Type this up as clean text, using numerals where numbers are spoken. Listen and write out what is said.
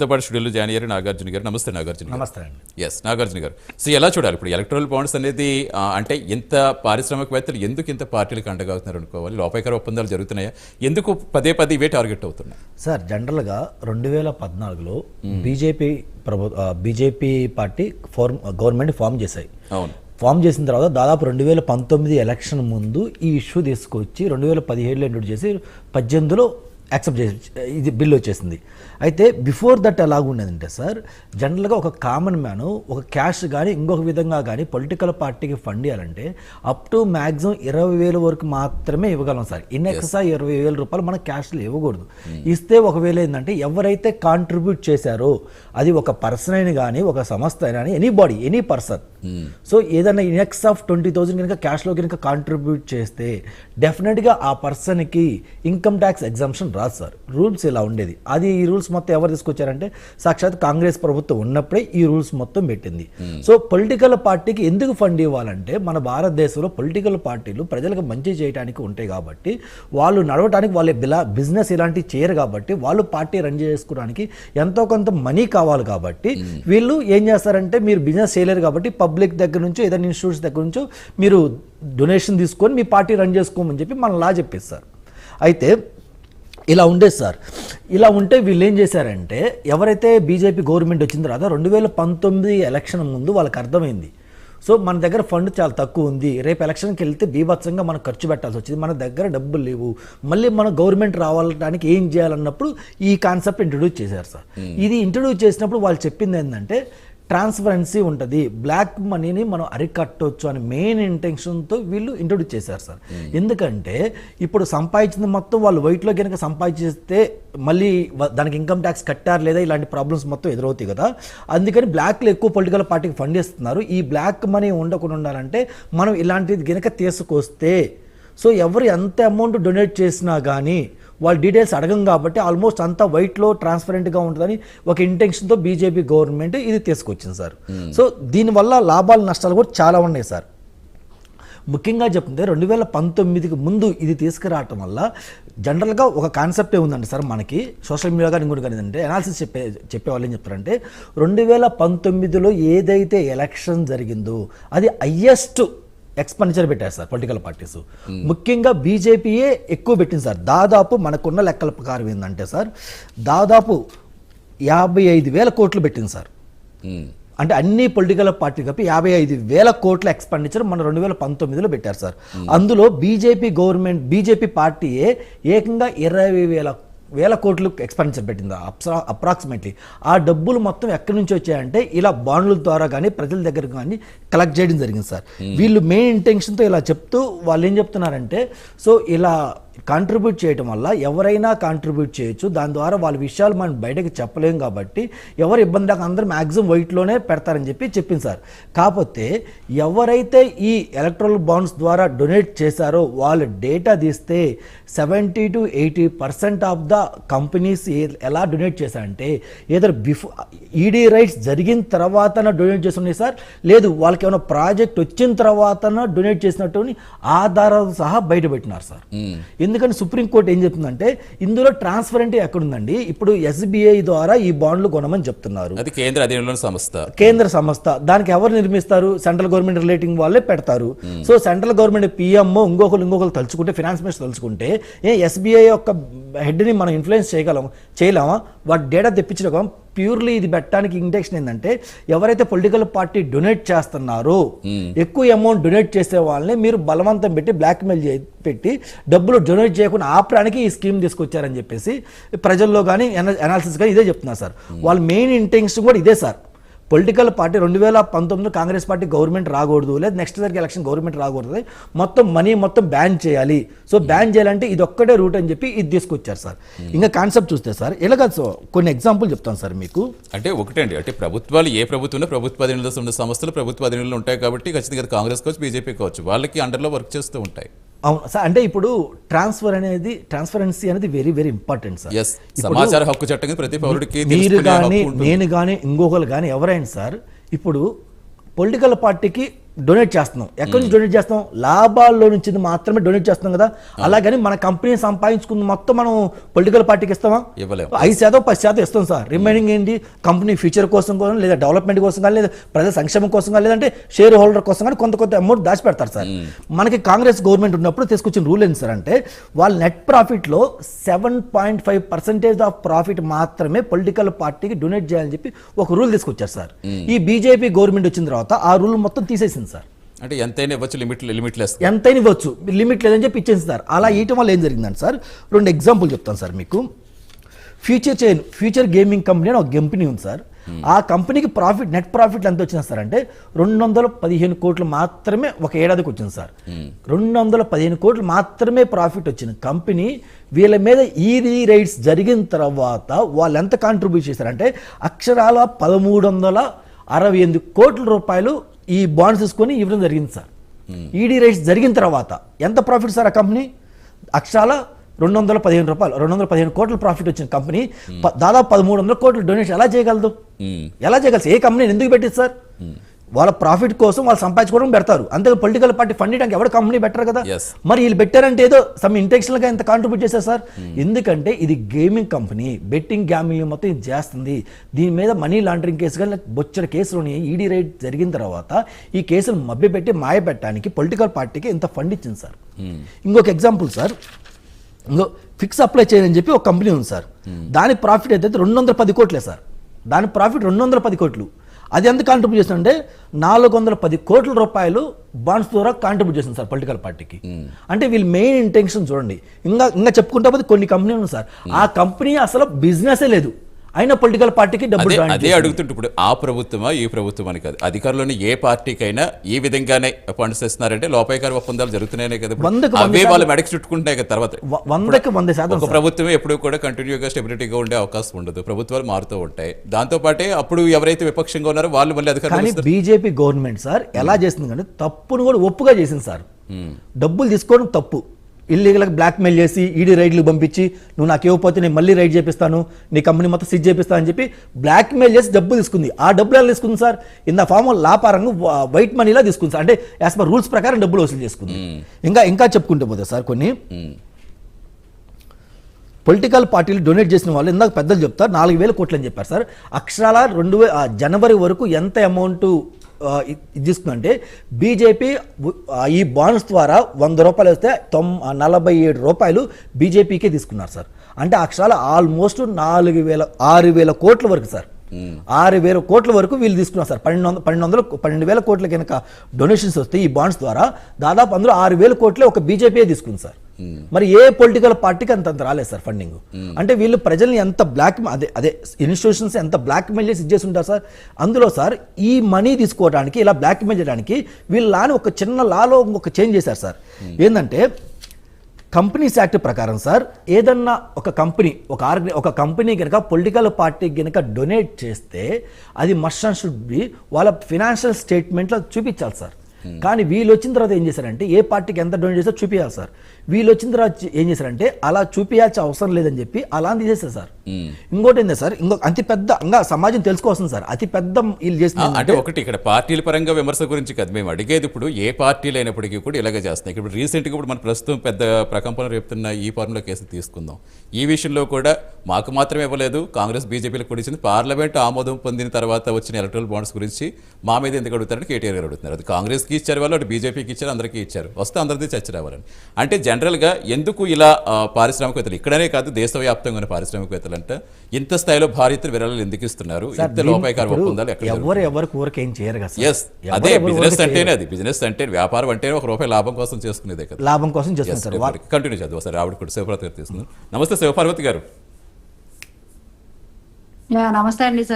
పాటు స్టూడియోలో జాయిన్ అయ్యారు నాగార్జున గారు. నమస్తే నాగార్జున. నమస్తే అండి. ఎస్ నాగార్జున గారు, సో ఎలా చూడాలి ఇప్పుడు ఎలక్ట్రల్ బాండ్స్ అనేది? అంటే ఇంత పారిశ్రామికవేత్తలు ఎందుకు ఇంత పార్టీలకు అండగావుతున్నారు అనుకోవాలి? లోపాయకర ఒప్పందాలు జరుగుతున్నాయా? ఎందుకు పదే పదే ఇవే టార్గెట్ అవుతున్నాయి? సార్, జనరల్గా 2014లో బీజేపీ పార్టీ గవర్నమెంట్ ఫామ్ చేశాయి. అవును, ఫామ్ చేసిన తర్వాత దాదాపు 2019 ఎలక్షన్ ముందు ఈ ఇష్యూ తీసుకొచ్చి 2017లో ఇంట్రొడ్యూస్ చేసి 18లో యాక్సెప్ట్ చేసి ఇది బిల్ వచ్చేసింది. అయితే బిఫోర్ దట్ ఎలాగుండేదంటే సార్, జనరల్గా ఒక కామన్ మ్యాన్ ఒక క్యాష్ కానీ ఇంకొక విధంగా కానీ పొలిటికల్ పార్టీకి ఫండ్ ఇవ్వాలంటే అప్ టు మ్యాక్సిమం 20,000 వరకు మాత్రమే ఇవ్వగలం సార్. ఇన్ ఎక్సెస్ 20,000 రూపాయలు మన క్యాష్లో ఇవ్వకూడదు. ఇస్తే ఒకవేళ ఏంటంటే ఎవరైతే కాంట్రిబ్యూట్ చేశారో అది ఒక పర్సన్ అయినా కానీ ఒక సంస్థ అయినా కానీ ఎనీ పర్సన్, సో ఏదైనా ఇన్ ఎక్స్ ఆఫ్ 20,000 కనుక క్యాష్లో కనుక కాంట్రిబ్యూట్ చేస్తే డెఫినెట్గా ఆ పర్సన్కి ఇన్కమ్ ట్యాక్స్ ఎగ్జామ్షన్ రాదు సార్. రూల్స్ ఇలా ఉండేది. అది ఈ రూల్స్ మొత్తం ఎవరు తీసుకొచ్చారంటే సాక్షాత్ కాంగ్రెస్ ప్రభుత్వం ఉన్నప్పుడే ఈ రూల్స్ మొత్తం పెట్టింది. సో పొలిటికల్ పార్టీకి ఎందుకు ఫండ్ ఇవ్వాలంటే మన భారతదేశంలో పొలిటికల్ పార్టీలు ప్రజలకు మంచి చేయడానికి ఉంటాయి కాబట్టి, వాళ్ళు నడవడానికి వాళ్ళ బిజినెస్ ఇలాంటివి చేయరు కాబట్టి, వాళ్ళు పార్టీ రన్ చేసుకోవడానికి ఎంతో కొంత మనీ కావాలి కాబట్టి వీళ్ళు ఏం చేస్తారంటే, మీరు బిజినెస్ చేయలేరు కాబట్టి పబ్లిక్ దగ్గర నుంచో ఏదైనా ఇన్స్టిట్యూట్స్ దగ్గర నుంచో మీరు డొనేషన్ తీసుకొని మీ పార్టీ రన్ చేసుకోమని చెప్పి మన లా చెప్పేస్తారు. అయితే ఇలా ఉండేది సార్. ఇలా ఉంటే వీళ్ళు ఏం చేశారంటే, ఎవరైతే బీజేపీ గవర్నమెంట్ వచ్చిన తర్వాత 2019 ఎలక్షన్ ముందు వాళ్ళకి అర్థమైంది, సో మన దగ్గర ఫండ్ చాలా తక్కువ ఉంది, రేపు ఎలక్షన్కి వెళ్తే బీభత్సంగా మనం ఖర్చు పెట్టాల్సి వచ్చింది, మన దగ్గర డబ్బులు లేవు, మళ్ళీ మన గవర్నమెంట్ రావడానికి ఏం చేయాలన్నప్పుడు ఈ కాన్సెప్ట్ ఇంట్రడ్యూస్ చేశారు సార్. ఇది ఇంట్రడ్యూస్ చేసినప్పుడు వాళ్ళు చెప్పింది ఏంటంటే ట్రాన్స్పరెన్సీ ఉంటుంది, బ్లాక్ మనీని మనం అరికట్టవచ్చు అని మెయిన్ ఇంటెన్షన్తో వీళ్ళు ఇంట్రొడ్యూస్ చేశారు సార్. ఎందుకంటే ఇప్పుడు సంపాదించింది మొత్తం వాళ్ళు వైట్లో కనుక సంపాదించేస్తే మళ్ళీ దానికి ఇన్కమ్ ట్యాక్స్ కట్టారు లేదా ఇలాంటి ప్రాబ్లమ్స్ మొత్తం ఎదురవుతాయి కదా. అందుకని బ్లాక్లో ఎక్కువ పొలిటికల్ పార్టీకి ఫండ్ ఇస్తున్నారు. ఈ బ్లాక్ మనీ ఉండకుండా ఉండాలంటే మనం ఇలాంటిది కనుక తీసుకొస్తే, సో ఎవరు ఎంత అమౌంట్ డొనేట్ చేసినా కానీ వాళ్ళ డీటెయిల్స్ అడగం కాబట్టి ఆల్మోస్ట్ అంతా వైట్లో ట్రాన్స్పరెంట్గా ఉంటుందని ఒక ఇంటెన్షన్తో బీజేపీ గవర్నమెంట్ ఇది తీసుకొచ్చింది సార్. సో దీనివల్ల లాభాలు నష్టాలు కూడా చాలా ఉన్నాయి సార్. ముఖ్యంగా చెప్తే 2019కి ముందు ఇది తీసుకురావటం వల్ల జనరల్గా ఒక కాన్సెప్టే ఉందండి సార్. మనకి సోషల్ మీడియా కానీ ఇంకోటి కానీ ఏంటంటే అనాలిసిస్ చెప్పేవాళ్ళు ఏం చెప్తారంటే, 2019లో ఏదైతే ఎలక్షన్ జరిగిందో అది హయ్యెస్ట్ ఎక్స్పెండిచర్ పెట్టారు సార్ పొలిటికల్ పార్టీస్. ముఖ్యంగా బీజేపీయే ఎక్కువ పెట్టింది సార్. దాదాపు మనకున్న లెక్కల ప్రకారం ఏంటంటే సార్, దాదాపు 55,000 కోట్లు పెట్టింది సార్. అంటే అన్ని పొలిటికల్ పార్టీ కలిపి 55,000 కోట్ల ఎక్స్పెండిచర్ మన 2019లో పెట్టారు సార్. అందులో బీజేపీ పార్టీయే ఏకంగా 20,000 కోట్లు ఎక్స్పెండిచర్ పెట్టింది అప్రాక్సిమేట్లీ. ఆ డబ్బులు మొత్తం ఎక్కడి నుంచి వచ్చాయంటే ఇలా బాండ్ల ద్వారా కానీ ప్రజల దగ్గర కానీ కలెక్ట్ చేయడం జరిగింది సార్. వీళ్ళు మెయిన్ ఇంటెన్షన్తో ఇలా చెప్తూ వాళ్ళు ఏం చెప్తున్నారంటే, సో ఇలా కాంట్రిబ్యూట్ చేయడం వల్ల ఎవరైనా కాంట్రిబ్యూట్ చేయొచ్చు, దాని ద్వారా వాళ్ళ విషయాలు మనం బయటకు చెప్పలేం కాబట్టి ఎవరు ఇబ్బంది లేక అందరూ మ్యాక్సిమం వైట్లోనే పెడతారని చెప్పింది సార్. కాకపోతే ఎవరైతే ఈ ఎలక్ట్రల్ బాండ్స్ ద్వారా డొనేట్ చేశారో వాళ్ళ డేటా తీస్తే 70 to 80% ఆఫ్ ద కంపెనీస్ ఎలా డొనేట్ చేశారంటే ఏదో ఈడీ రైట్స్ జరిగిన తర్వాత డొనేట్ చేస్తున్నాయి సార్, లేదు వాళ్ళకి ఏమైనా ప్రాజెక్ట్ వచ్చిన తర్వాత డొనేట్ చేసినట్టు ఆధారాలు సహా బయటపెట్టినారు సార్. ఎందుకంటే సుప్రీంకోర్టు ఏం చెప్తుందంటే, ఇందులో ట్రాన్స్పరెంట్ ఎక్కడుందండి, ఇప్పుడు ఎస్బీఐ ద్వారా ఈ బాండ్లు కొనమని చెప్తున్నారు, అది కేంద్ర సంస్థ, దానికి ఎవరు నిర్మిస్తారు? సెంట్రల్ గవర్నమెంట్ రిలేటింగ్ వాళ్ళే పెడతారు. సో సెంట్రల్ గవర్నమెంట్ పిఎంఓ ఇంకొకరు తలుచుకుంటే, ఫినాన్స్ మినిస్టర్ తలుచుకుంటే ఎస్బీఐ యొక్క హెడ్ని మనం ఇన్ఫ్లుయెన్స్ చేయలేమా? వాటి డేటా తెప్పించడం ప్యూర్లీ ఇది పెట్టడానికి ఇంటెన్షన్ ఏంటంటే, ఎవరైతే పొలిటికల్ పార్టీ డొనేట్ చేస్తున్నారో ఎక్కువ అమౌంట్ డొనేట్ చేసే వాళ్ళని మీరు బలవంతం పెట్టి బ్లాక్మెయిల్ పెట్టి డబ్బులు డొనేట్ చేయకుండా ఆపడానికి ఈ స్కీమ్ తీసుకొచ్చారని చెప్పేసి ప్రజల్లో కానీ అనాలిసిస్ కానీ ఇదే చెప్తున్నారు సార్. వాళ్ళ మెయిన్ ఇంటెన్షన్ కూడా ఇదే sir. Political party 2019 Congress party government రాకూడదు, లేదా నెక్స్ట్ ఇయర్కి ఎలక్షన్ గవర్నమెంట్ రాకూడదు, మొత్తం మనీ మొత్తం బ్యాన్ చేయాలి. సో బ్యాన్ చేయాలంటే ఇది ఒక్కటే రూట్ అని చెప్పి ఇది తీసుకొచ్చారు సార్. ఇంకా కాన్సెప్ట్ చూస్తే సార్ ఇలాగ కొన్ని ఎగ్జాంపుల్ చెప్తాను సార్ మీకు. అంటే ఒకటండి, అంటే ప్రభుత్వాలు ఏ ప్రభుత్వంలో ప్రభుత్వ అధీనంలో ఉన్న సంస్థలు ప్రభుత్వ అధీనంలో ఉంటాయి కాబట్టి ఖచ్చితంగా కాంగ్రెస్ కావచ్చు బీజేపీ కావచ్చు వాళ్ళకి అండర్లో వర్క్ చేస్తూ ఉంటాయి. అవును సార్. అంటే ఇప్పుడు ట్రాన్స్పరెన్సీ అనేది వెరీ వెరీ ఇంపార్టెంట్ సార్. సమాచార హక్కు చట్టం ప్రతి పౌరుడికి, మీరు కానీ నేను కానీ ఇంకొకరు కానీ ఎవరైనా సార్, ఇప్పుడు పొలిటికల్ పార్టీకి డొనేట్ చేస్తున్నాం. ఎక్కడి నుంచి డొనేట్ చేస్తాం? లాభాల్లో నుంచి మాత్రమే డొనేట్ చేస్తున్నాం కదా. అలాగని మన కంపెనీ సంపాదించుకున్న మొత్తం మనం పొలిటికల్ పార్టీకి ఇస్తామా? ఇవ్వలేము. 5% 10% ఇస్తాం సార్. రిమైనింగ్ ఏంటి? కంపెనీ ఫ్యూచర్ కోసం కానీ, లేదా డెవలప్మెంట్ కోసం కానీ, లేదా ప్రజల సంక్షేమం కోసం కానీ, లేదంటే షేర్ హోల్డర్ కోసం కానీ కొంత అమౌంట్ దాచిపెడతారు సార్. మనకి కాంగ్రెస్ గవర్నమెంట్ ఉన్నప్పుడు తీసుకొచ్చిన రూల్ ఏంటి సార్ అంటే, వాళ్ళ నెట్ ప్రాఫిట్లో 7.5% ఆఫ్ ప్రాఫిట్ మాత్రమే పొలిటికల్ పార్టీకి డొనేట్ చేయాలని చెప్పి ఒక రూల్ తీసుకొచ్చారు సార్. ఈ బీజేపీ గవర్నమెంట్ వచ్చిన తర్వాత ఆ రూల్ మొత్తం తీసేసింది సార్. అంటే ఎంతైనా ఇవ్వచ్చు, లిమిట్లెస్. ఎంతైనా ఇవ్వచ్చు, లిమిట్ లేదని చెప్పి ఇచ్చేసి సార్. అలా ఇవ్వటం వల్ల ఏం జరిగిందంటే సార్, 2 ఎగ్జాంపుల్ చెప్తాను సార్ మీకు. ఫ్యూచర్ గేమింగ్ కంపెనీ అని ఒక కంపెనీ ఉంది సార్. ఆ కంపెనీకి నెట్ ప్రాఫిట్ ఎంత వచ్చింది సార్ అంటే 215 కోట్లు మాత్రమే ఒక ఏడాదికి వచ్చింది సార్. 215 కోట్లు మాత్రమే ప్రాఫిట్ వచ్చిన కంపెనీ వీళ్ళ మీద ఈడీ రైడ్స్ జరిగిన తర్వాత వాళ్ళు ఎంత కాంట్రిబ్యూట్ చేశారంటే అక్షరాల 1368 కోట్ల రూపాయలు ఈ బాండ్స్ తీసుకొని ఇవ్వడం జరిగింది సార్. ఈడీ రైట్స్ జరిగిన తర్వాత ఎంత ప్రాఫిట్ సార్ ఆ కంపెనీ? అక్షరాల 215 కోట్ల ప్రాఫిట్ వచ్చిన కంపెనీ దాదాపు 1300 కోట్లు డొనేషన్ ఎలా చేయగలదు? ఎలా చేయగలదు? ఏ కంపెనీ ఎందుకు పెట్టింది సార్? వాళ్ళ ప్రాఫిట్ కోసం వాళ్ళు సంపాదించుకోవడం పెడతారు. అంతే పొలిటికల్ పార్టీ ఫండ్ ఇవ్వడానికి ఎవరు కంపెనీ పెట్టరు కదా. మరి వీళ్ళు పెట్టారంటే ఏదో సమ్ ఇంటెన్షనల్ గా ఎంత కాంట్రిబ్యూట్ చేశారు సార్. ఎందుకంటే ఇది గేమింగ్ కంపెనీ, బెట్టింగ్ గ్యామింగ్ మొత్తం ఇది చేస్తుంది. దీని మీద మనీ లాండరింగ్ కేసు కానీ బొచ్చడి కేసులోని ఈడీ రైడ్ జరిగిన తర్వాత ఈ కేసులు మభ్యపెట్టి మాయ పెట్టడానికి పొలిటికల్ పార్టీకి ఇంత ఫండ్ ఇచ్చింది సార్. ఇంకొక ఎగ్జాంపుల్ సార్, ఫిక్స్ అప్లై చేయని చెప్పి ఒక కంపెనీ ఉంది సార్. దాని ప్రాఫిట్ అయితే 210 కోట్లే సార్. దాని ప్రాఫిట్ 210 కోట్లు. అది ఎంత కాంట్రిబ్యూట్ చేస్తుందంటే 410 కోట్ల రూపాయలు బాండ్స్ ద్వారా కాంట్రిబ్యూట్ చేసింది సార్ పొలిటికల్ పార్టీకి. అంటే వీళ్ళు మెయిన్ ఇంటెన్షన్ చూడండి. ఇంకా చెప్పుకుంటా పోతే కొన్ని కంపెనీలు ఉన్నాయి సార్, ఆ కంపెనీ అసలు బిజినెసే లేదు, అయినా పొలిటికల్ పార్టీకి డబ్బులు అదే అడుగుతుంటే ఇప్పుడు ఆ ప్రభుత్వమా ఈ ప్రభుత్వం అని కాదు, అధికారంలోని ఏ పార్టీకైనా ఈ విధంగానే ఫండ్స్ ఇస్తున్నారంటే లోపాయకార ఒప్పందాలు జరుగుతున్నాయి కదా. అవే వాళ్ళు మెడకి చుట్టుకుంటున్నాయి కదా. తర్వాత 100% ఒక ప్రభుత్వం ఎప్పుడు కూడా కంటిన్యూగా స్టెబిలిటీగా ఉండే అవకాశం ఉండదు. ప్రభుత్వాలు మారుతూ ఉంటాయి. దాంతో పాటే అప్పుడు ఎవరైతే విపక్షంగా ఉన్నారో వాళ్ళు మళ్ళీ అధికారం. బీజేపీ గవర్నమెంట్ సార్ ఎలా చేసింది అంటే తప్పును కూడా ఒప్పుగా చేసింది సార్. డబ్బులు తీసుకోవడం తప్పు, ఇల్లీగల్గా బ్లాక్మెయిల్ చేసి ఈడీ రైడ్లు పంపించి నువ్వు నాకు ఇవ్వకపోతే నేను మళ్ళీ రైడ్ చేపిస్తాను, నీ కంపెనీ మొత్తం సీజ్ చేపిస్తాను అని చెప్పి బ్లాక్మెయిల్ చేసి డబ్బులు తీసుకుంది. ఆ డబ్బులు ఎలా తీసుకుంది sir? In the form of లాపారంగా వైట్ మనీలా తీసుకుంది సార్. అంటే యాజ్ పర్ రూల్స్ ప్రకారం డబ్బులు వసూలు చేసుకుంది. ఇంకా చెప్పుకుంటూ పోతే సార్ కొన్ని పొలిటికల్ పార్టీలు డొనేట్ చేసిన వాళ్ళు ఇందాక పెద్దలు చెప్తారు 4,000 కోట్లు అని చెప్పారు సార్. అక్షరాల జనవరి వరకు ఎంత అమౌంట్ ఇది తీసుకుందంటే బీజేపీ ఈ బాండ్స్ ద్వారా 100 రూపాయలు వస్తే 47 రూపాయలు బీజేపీకే తీసుకున్నారు సార్. అంటే అక్షరాల ఆల్మోస్ట్ 6,000 కోట్ల వరకు సార్. 6,000 కోట్ల వరకు వీళ్ళు తీసుకున్నారు సార్. 12,000 కోట్ల కనుక డొనేషన్స్ వస్తే ఈ బాండ్స్ ద్వారా దాదాపు అందులో 6,000 కోట్లే ఒక బీజేపీ తీసుకుంది సార్. మరి ఏ పొలిటికల్ పార్టీకి అంత రాలేదు సార్ ఫండింగ్. అంటే వీళ్ళు ప్రజల్ని ఎంత అదే ఇన్స్టిట్యూషన్స్ ఎంత బ్లాక్ మెయిల్ చేసి ఇచ్చేసి ఉంటారు సార్. అందులో సార్ ఈ మనీ తీసుకోవడానికి ఇలా బ్లాక్ మెయిల్ చేయడానికి వీళ్ళని ఒక చిన్న లాలో ఒక చేంజ్ చేశారు సార్. ఏంటంటే కంపెనీస్ యాక్ట్ ప్రకారం సార్ ఏదన్నా ఒక కంపెనీ కనుక పొలిటికల్ పార్టీకి కనుక డొనేట్ చేస్తే అది మస్ట్ అండ్ షుడ్ బి వాళ్ళ ఫినాన్షియల్ స్టేట్మెంట్లో చూపించాలి సార్. కానీ వీళ్ళు వచ్చిన తర్వాత ఏం చేశారంటే ఏ పార్టీకి ఎంత డొనేట్ చేస్తారో చూపించాలి సార్. వీళ్ళు వచ్చిన తర్వాత ఏం చేశారంటే అలా చూపించాల్సిన అవసరం లేదని చెప్పి అలా తీసేస్తారు సార్. ఇంకోటి ఏంటంటే సార్ అతి పెద్ద ఇంకా సమాజం తెలుసుకోవాల్సింది సార్ అతి పెద్ద వీళ్ళు చేసిన అంటే ఒకటి ఇక్కడ పార్టీల పరంగా విమర్శ గురించి కదా మేము అడిగేది. ఇప్పుడు ఏ పార్టీలు అయినప్పటికీ కూడా ఇలాగే చేస్తున్నాయి. ఇప్పుడు రీసెంట్గా ఇప్పుడు మన ప్రస్తుతం పెద్ద ప్రకంపన రేపుతున్న ఈ ఫార్ములా కేసు తీసుకుందాం. ఈ విషయంలో కూడా మాకు మాత్రమే ఇవ్వలేదు, కాంగ్రెస్ బీజేపీలకు కూడా ఇచ్చింది. పార్లమెంట్ ఆమోదం పొందిన తర్వాత వచ్చిన ఎలక్ట్రల్ బాండ్స్ గురించి మా మీద ఎందుకు అడుగుతారని కేటీఆర్ గారు అడుగుతున్నారు. అది కాంగ్రెస్కి ఇచ్చారు వాళ్ళు, అటు బీజేపీకి ఇచ్చారు, అందరికీ ఇచ్చారు. వస్తే అందరిది చర్చ రావాలని. అంటే జనరల్గా ఎందుకు ఇలా పారిశ్రామికవేత్తలు ఇక్కడనే కాదు దేశవ్యాప్తంగా ఉన్న పారిశ్రామికవేత్తలు అంటే ఇంత స్థాయిలో భారీత విరాళాలు ఎందుకు ఇస్తున్నారు? ఇంత లోపాయకార ఒప్పందాలు అదే బిజినెస్ అంటేనే, అది బిజినెస్ అంటే వ్యాపారం అంటే ₹1 లాభం కోసం చేసుకునేదే కదా. లాభం కోసం చేస్తున్నారు. కంటిన్యూ చేద్దాం సార్. ఆవిడ కూడా శివపార్వతి గారు తీసుకున్నారు. నమస్తే శివపార్వతి గారు. నమస్తే అండి.